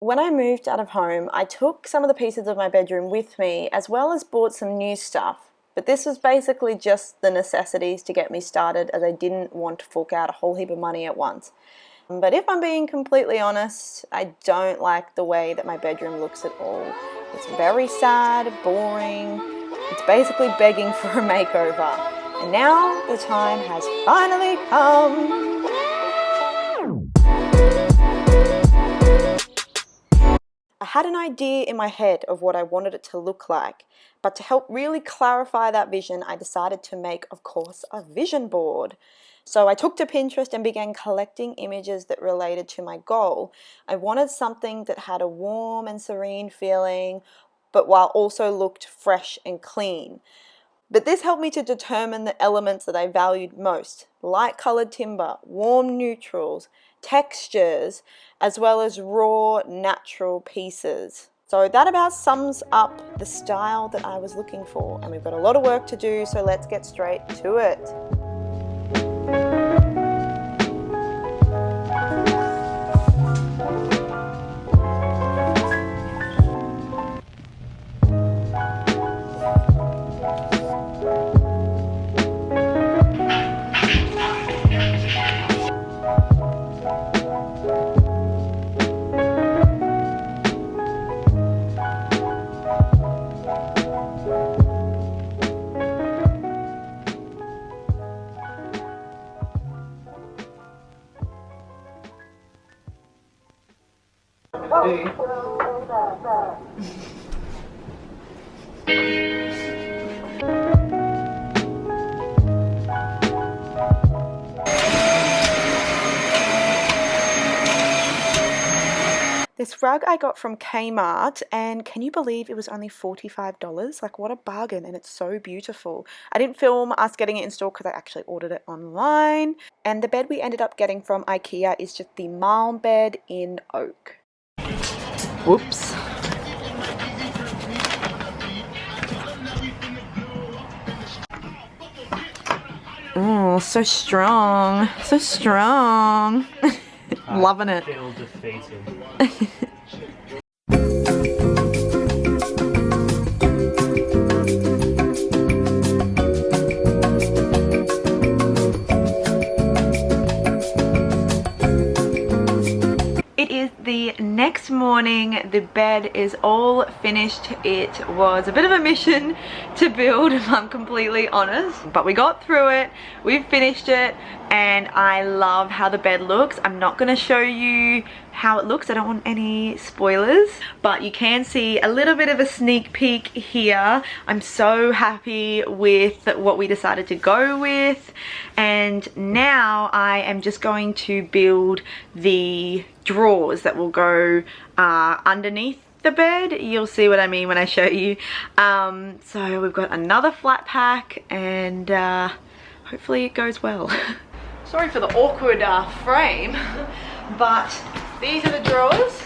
When I moved out of home, I took some of the pieces of my bedroom with me, as well as bought some new stuff. But this was basically just the necessities to get me started, as I didn't want to fork out a whole heap of money at once. But if I'm being completely honest, I don't like the way that my bedroom looks at all. It's very sad, boring. It's basically begging for a makeover. And now the time has finally come. I had an idea in my head of what I wanted it to look like, but to help really clarify that vision, I decided to make, of course, a vision board. So I took to Pinterest and began collecting images that related to my goal. I wanted something that had a warm and serene feeling, but while also looked fresh and clean. But this helped me to determine the elements that I valued most: light-colored timber, warm neutrals, textures, as well as raw, natural pieces. So that about sums up the style that I was looking for, and we've got a lot of work to do, so let's get straight to it. This rug I got from Kmart, and can you believe it was only $45? Like, what a bargain, and it's so beautiful. I didn't film us getting it installed because I actually ordered it online. And the bed we ended up getting from IKEA is just the Malm bed in oak. Whoops. Oh, so strong. So strong. Loving it. I feel defeated. It is the next morning. The bed is all finished. It was a bit of a mission to build, if I'm completely honest, but we got through it. We've finished it, and I love how the bed looks. I'm not going to show you how it looks. I don't want any spoilers, but you can see a little bit of a sneak peek here. I'm so happy with what we decided to go with, and now I am just going to build the drawers that will go underneath the bed. You'll see what I mean when I show you. So we've got another flat pack, and hopefully it goes well. Sorry for the awkward frame, but these are the drawers.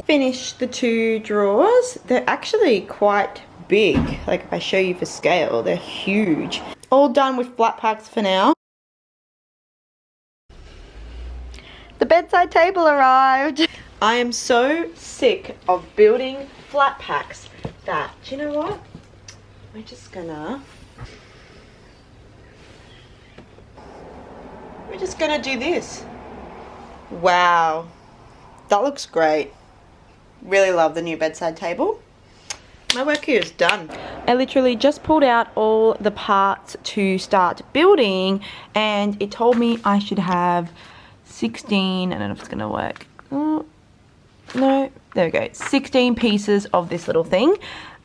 Finished the two drawers. They're actually quite big. Like, if I show you for scale, they're huge. All done with flat packs for now. The bedside table arrived. I am so sick of building flat packs that, do you know what? We're just gonna do this. Wow, that looks great. Really love the new bedside table. My work here is done. I literally just pulled out all the parts to start building, and it told me I should have 16, I don't know if it's gonna work. Oh, no, there we go. 16 pieces of this little thing,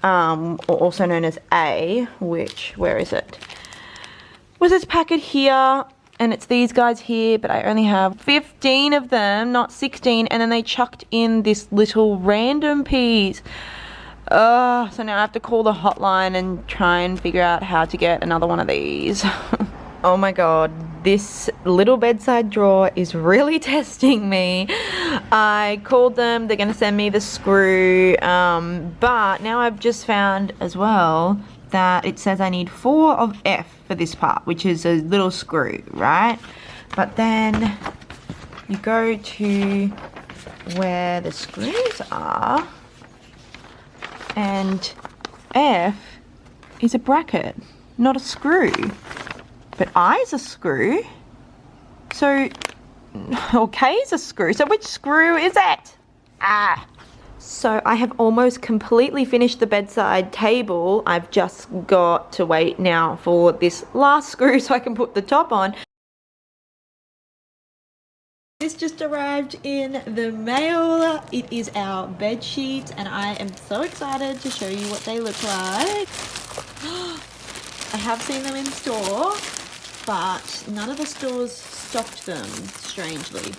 or also known as A, which, where is it? Was this packet here? And it's these guys here, but I only have 15 of them, not 16, and then they chucked in this little random piece. So now I have to call the hotline and try and figure out how to get another one of these. Oh my god, This little bedside drawer is really testing me. I called them, they're gonna send me the screw, but now I've just found as well that it says I need 4 of F for this part, which is a little screw, right? But then you go to where the screws are, and F is a bracket, not a screw. But I is a screw, so, or K is a screw, so which screw is it? So I have almost completely finished the bedside table. I've just got to wait now for this last screw so I can put the top on. This just arrived in the mail. It is our bed sheets, and I am so excited to show you what they look like. I have seen them in store, but none of the stores stocked them, strangely.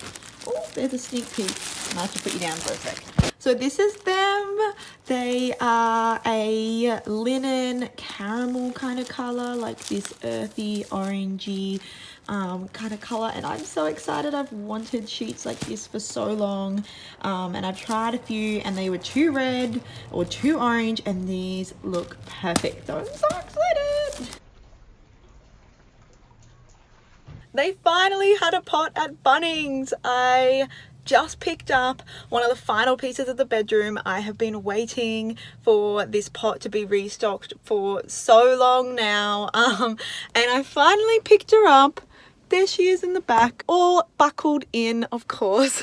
Oh, there's a sneak peek. I have to put you down for a sec. So this is them. They are a linen caramel kind of color, like this earthy orangey kind of color, and I'm so excited. I've wanted sheets like this for so long, and I've tried a few and they were too red or too orange, and these look perfect. So I'm so excited. They finally had a pot at Bunnings. I just picked up one of the final pieces of the bedroom. I have been waiting for this pot to be restocked for so long now, and I finally picked her up. There she is in the back, all buckled in, of course,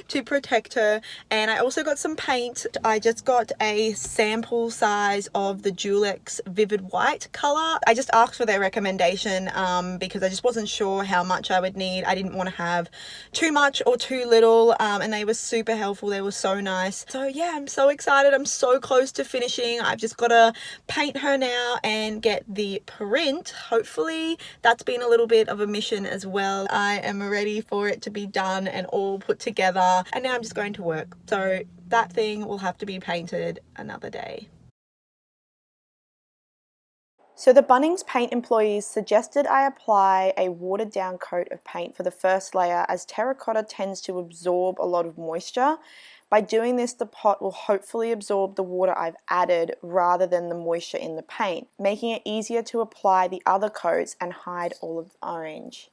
to protect her. And I also got some paint. I just got a sample size of the Dulux Vivid White color. I just asked for their recommendation because I just wasn't sure how much I would need. I didn't want to have too much or too little, and they were super helpful. They were so nice. So yeah, I'm so excited. I'm so close to finishing. I've just got to paint her now and get the print. Hopefully that's been a little bit of a mission as well. I am ready for it to be done and all put together, and now I'm just going to work. So that thing will have to be painted another day. So the Bunnings paint employees suggested I apply a watered down coat of paint for the first layer, as terracotta tends to absorb a lot of moisture. By doing this, the pot will hopefully absorb the water I've added rather than the moisture in the paint, making it easier to apply the other coats and hide all of the orange.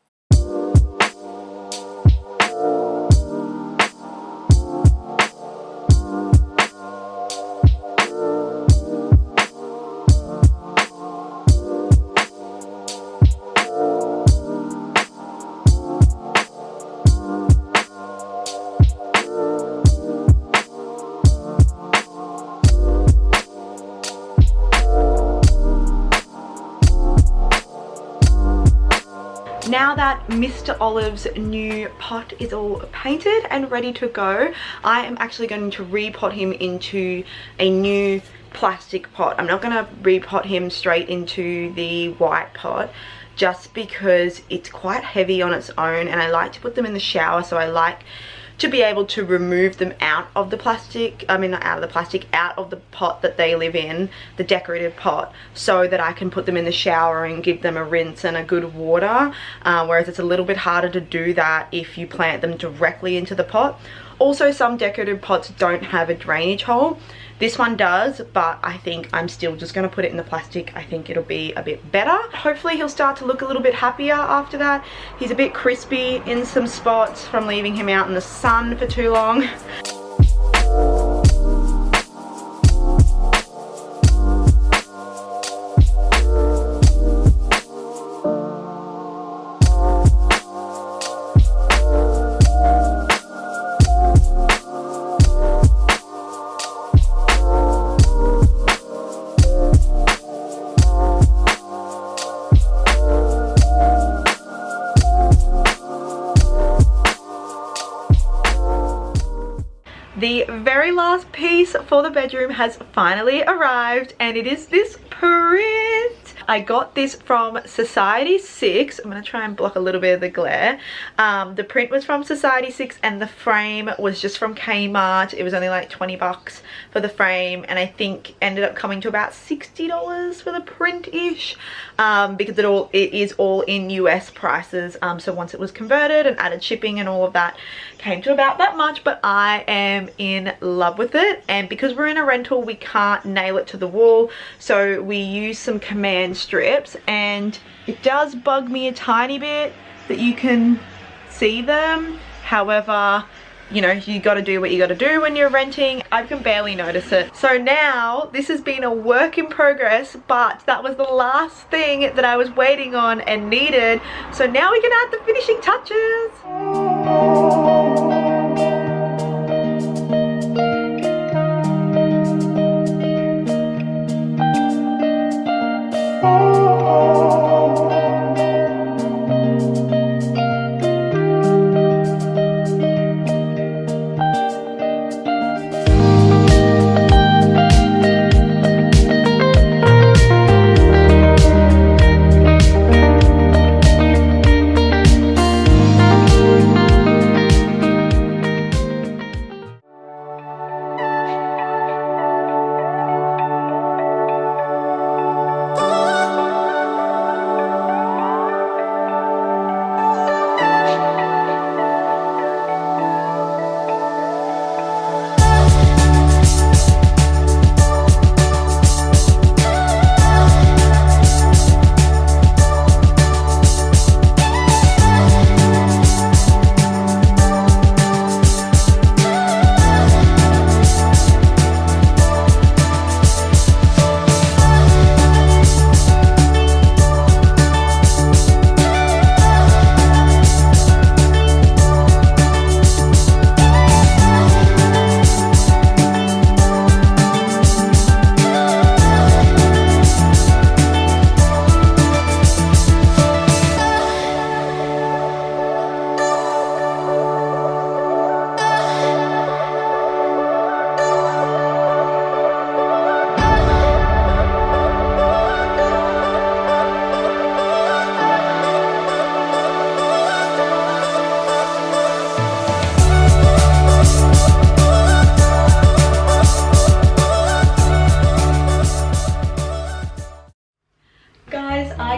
Now that Mr. Olive's new pot is all painted and ready to go, I am actually going to repot him into a new plastic pot. I'm not going to repot him straight into the white pot, just because it's quite heavy on its own, and I like to put them in the shower, so I like to be able to remove them out of the plastic, I mean not out of the plastic, out of the pot that they live in, the decorative pot, so that I can put them in the shower and give them a rinse and a good water, whereas it's a little bit harder to do that if you plant them directly into the pot. Also, some decorative pots don't have a drainage hole. This one does, but I think I'm still just going to put it in the plastic. I think it'll be a bit better. Hopefully he'll start to look a little bit happier after that. He's a bit crispy in some spots from leaving him out in the sun for too long. The very last piece for the bedroom has finally arrived, and it is this print. I got this from Society 6. I'm going to try and block a little bit of the glare. The print was from Society 6 and the frame was just from Kmart. It was only like 20 bucks for the frame, and I think ended up coming to about $60 for the print-ish, because it is all in US prices. So once it was converted and added shipping and all of that, came to about that much. But I am in love with it, and because we're in a rental, we can't nail it to the wall, so we use some command strips, and it does bug me a tiny bit that you can see them. However, you know, you got to do what you got to do when you're renting. I can barely notice it. So now this has been a work in progress, but that was the last thing that I was waiting on and needed. So now we can add the finishing touches.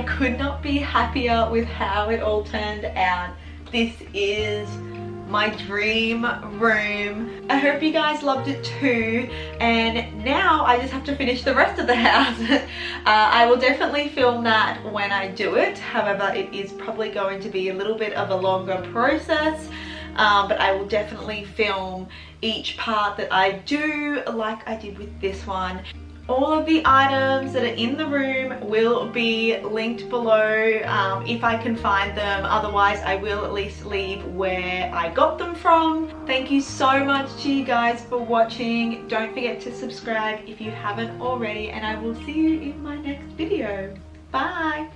Could not be happier with how it all turned out. This is my dream room. I hope you guys loved it too, and now I just have to finish the rest of the house. I will definitely film that when I do it. However, it is probably going to be a little bit of a longer process, but I will definitely film each part that I do like I did with this one. All of the items that are in the room will be linked below if I can find them. Otherwise, I will at least leave where I got them from. Thank you so much to you guys for watching. Don't forget to subscribe if you haven't already, and I will see you in my next video. Bye!